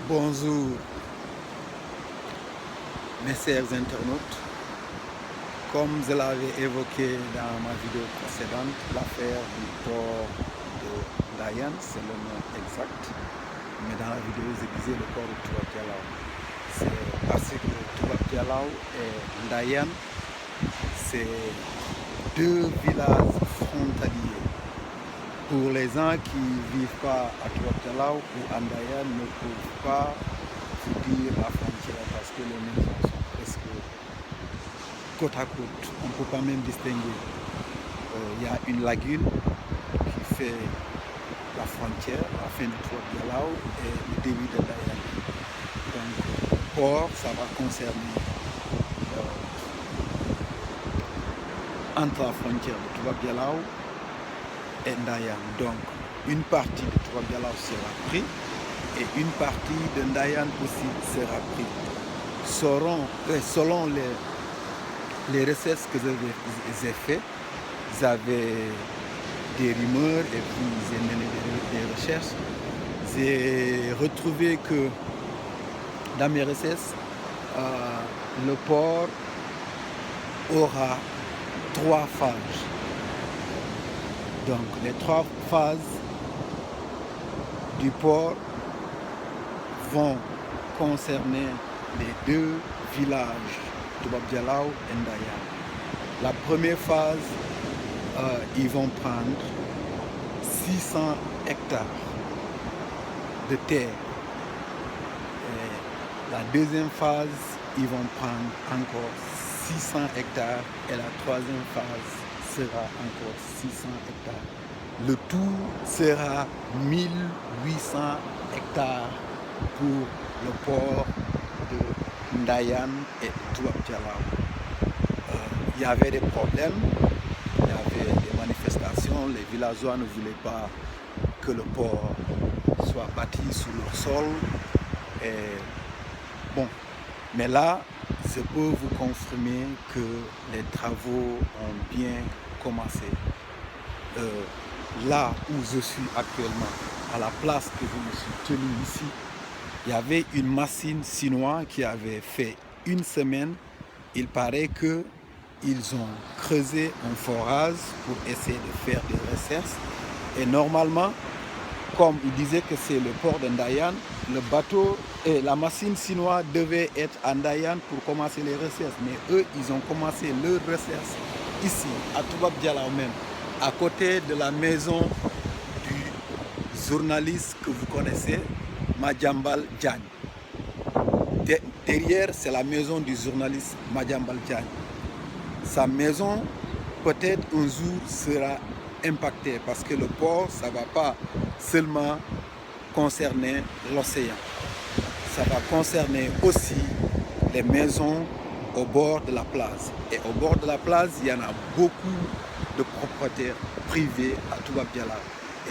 Bonjour mes chers internautes. Comme je l'avais évoqué dans ma vidéo précédente, l'affaire du port de Ndayane, c'est le nom exact. Mais dans la vidéo, je disais le port de Toubab Dialaw. C'est parce que Toubab Dialaw et Ndayane, c'est deux villages frontaliers. Pour les gens qui ne vivent pas à Toubab Dialaw ou à Ndayane ne peuvent pas vous dire la frontière parce que les maisons sont presque côte à côte. On ne peut pas même distinguer. Il y a une lagune qui fait la frontière, la fin du Toubab Dialaw et le début de Ndayane. Donc, le port, ça va concerner entre la frontière de Toubab Dialaw et Ndayane. Donc, une partie de Toubab Dialaw sera prise et une partie de Ndayane aussi sera prise. Selon les recherches que j'ai faites, j'avais des rumeurs et puis j'ai mené des recherches. J'ai retrouvé que dans mes recherches, le port aura 3 phases. Donc les 3 phases du port vont concerner les 2 villages, Toubab Dialaw et Ndayane. La première phase, ils vont prendre 600 hectares de terre. Et la deuxième phase, ils vont prendre encore 600 hectares et la troisième phase sera encore 600 hectares. Le tout sera 1800 hectares pour le port de Ndayane et Toubab Dialaw. Il y avait des problèmes, il y avait des manifestations, les villageois ne voulaient pas que le port soit bâti sous leur sol. Et bon, mais là, je peux vous confirmer que les travaux ont bien commencé. Là où je suis actuellement, à la place que je me suis tenu ici, il y avait une machine chinoise qui avait fait une semaine. Il paraît qu'ils ont creusé un forage pour essayer de faire des recherches. Et normalement, comme il disait que c'est le port de Ndayane, le bateau et la machine chinoise devaient être à Ndayane pour commencer les recherches. Mais eux, ils ont commencé leurs recherches ici, à Toubab Dialaw même, à côté de la maison du journaliste que vous connaissez, Madiambal Diagne. Derrière, c'est la maison du journaliste Madiambal Diagne. Sa maison, peut-être un jour, sera impactée parce que le port, ça ne va pas seulement concerner l'océan. Ça va concerner aussi les maisons au bord de la plage. Et au bord de la plage, il y en a beaucoup de propriétaires privés à Toubab Dialaw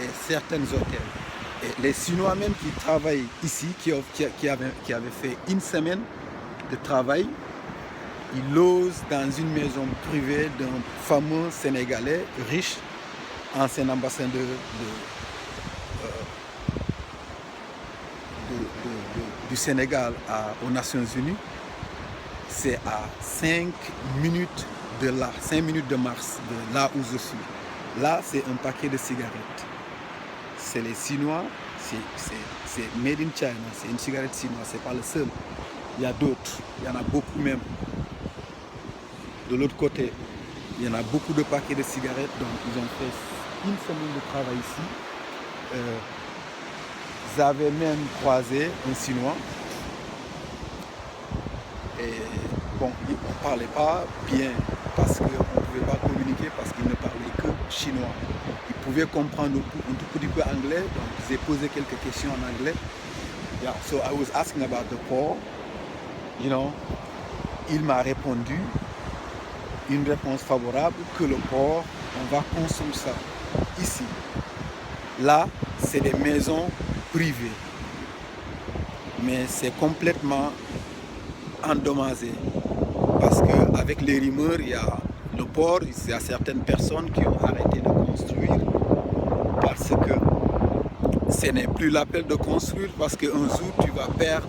et certains hôtels. Et les Chinois même qui travaillent ici, qui avaient fait une semaine de travail, ils logent dans une maison privée d'un fameux Sénégalais riche, ancien ambassadeur du Sénégal aux Nations Unies. C'est à 5 minutes de là, 5 minutes de marche de là où je suis. Là, c'est un paquet de cigarettes. C'est les Chinois, c'est made in China, c'est une cigarette chinoise, c'est pas le seul. Il y a d'autres, il y en a beaucoup même. De l'autre côté, il y en a beaucoup de paquets de cigarettes, donc ils ont fait une semaine de travail ici. J'avais même croisé un Chinois. Et bon, il ne parlait pas bien parce qu'on ne pouvait pas communiquer parce qu'il ne parlait que chinois. Il pouvait comprendre un tout petit peu anglais, donc j'ai posé quelques questions en anglais. Yeah, so I was asking about the port, you know. Il m'a répondu une réponse favorable que le port, on va construire ça ici. Là, c'est des maisons privées, mais c'est complètement endommagé parce qu'avec les rumeurs, il y a le port, il y a certaines personnes qui ont arrêté de construire parce que ce n'est plus l'appel de construire parce qu'un jour tu vas perdre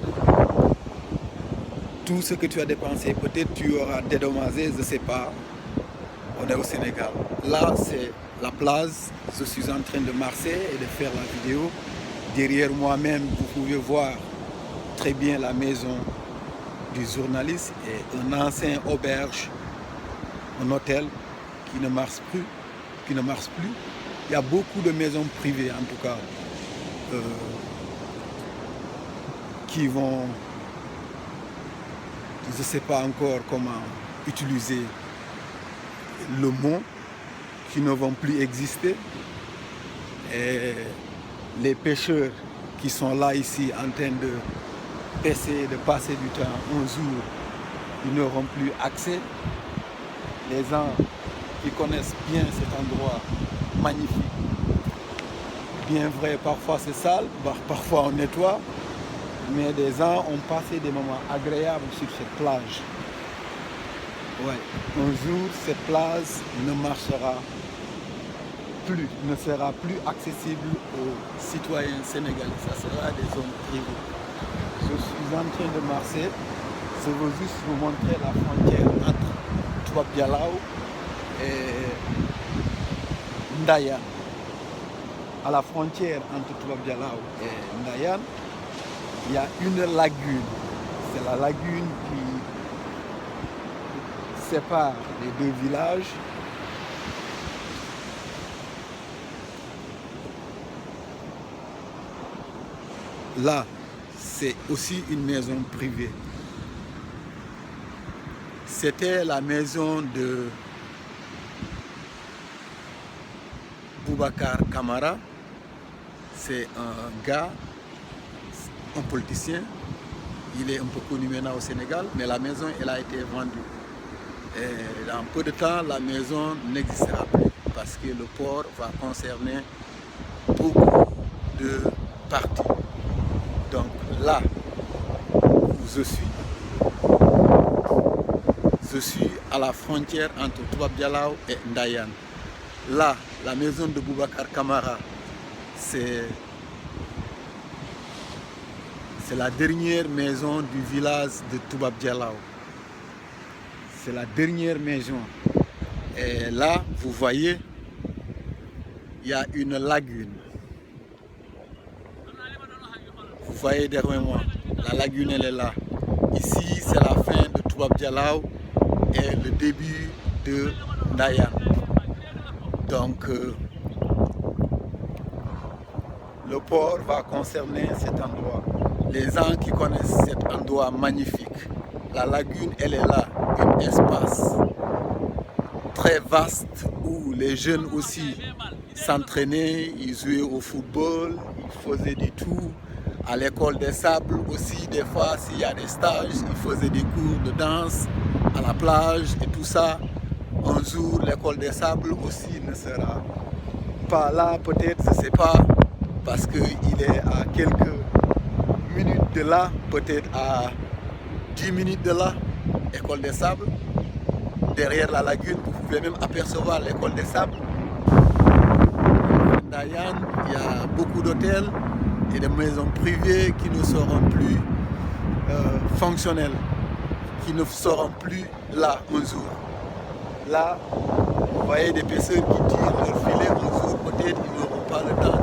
tout ce que tu as dépensé. Peut-être tu auras dédommagé, je ne sais pas. On est au Sénégal. Là, c'est la place. Je suis en train de marcher et de faire la vidéo. Derrière moi-même, vous pouvez voir très bien la maison du journaliste et un ancien auberge, un hôtel qui ne marche plus. Il y a beaucoup de maisons privées, en tout cas, qui vont, je ne sais pas encore comment utiliser le mot, qui ne vont plus exister. Et les pêcheurs qui sont là ici en train de pêcher, de passer du temps, un jour, ils n'auront plus accès. Les gens qui connaissent bien cet endroit magnifique, bien vrai, parfois c'est sale, parfois on nettoie, mais des gens ont passé des moments agréables sur cette plage. Ouais. Un jour, cette plage ne marchera plus, ne sera plus accessible aux citoyens sénégalais. Ça sera des zones privées. Je suis en train de marcher. Je veux juste vous montrer la frontière entre Toubab Dialaw et Ndayane. À la frontière entre Toubab Dialaw et Ndayane, il y a une lagune. C'est la lagune qui sépare les deux villages. Là, c'est aussi une maison privée. C'était la maison de Boubacar Camara. C'est un gars, un politicien. Il est un peu connu maintenant au Sénégal, mais la maison, elle a été vendue. Et dans peu de temps, la maison n'existera plus parce que le port va concerner beaucoup de parties. Donc là où je suis à la frontière entre Toubab Dialaw et Ndayane. Là, la maison de Boubacar Camara, c'est la dernière maison du village de Toubab Dialaw. C'est la dernière maison. Et là, vous voyez, il y a une lagune. Vous voyez derrière moi, la lagune elle est là. Ici, c'est la fin de Toubab Dialaw et le début de Ndayane. Donc, le port va concerner cet endroit. Les gens qui connaissent cet endroit magnifique, la lagune, elle est là, un espace très vaste où les jeunes aussi s'entraînaient, ils jouaient au football, ils faisaient du tout. À l'école des sables aussi, des fois, s'il y a des stages, ils faisaient des cours de danse à la plage et tout ça. Un jour, l'école des sables aussi ne sera pas là, peut-être, je ne sais pas, parce qu'il est à quelques minutes de là, peut-être à 10 minutes de là, école des sables. Derrière la lagune, vous pouvez même apercevoir l'école des sables. Ndayane, il y a beaucoup d'hôtels et des maisons privées qui ne seront plus fonctionnelles, qui ne seront plus là un jour. Là, vous voyez des pêcheurs qui tirent leur filet un jour, peut-être ils n'auront pas le temps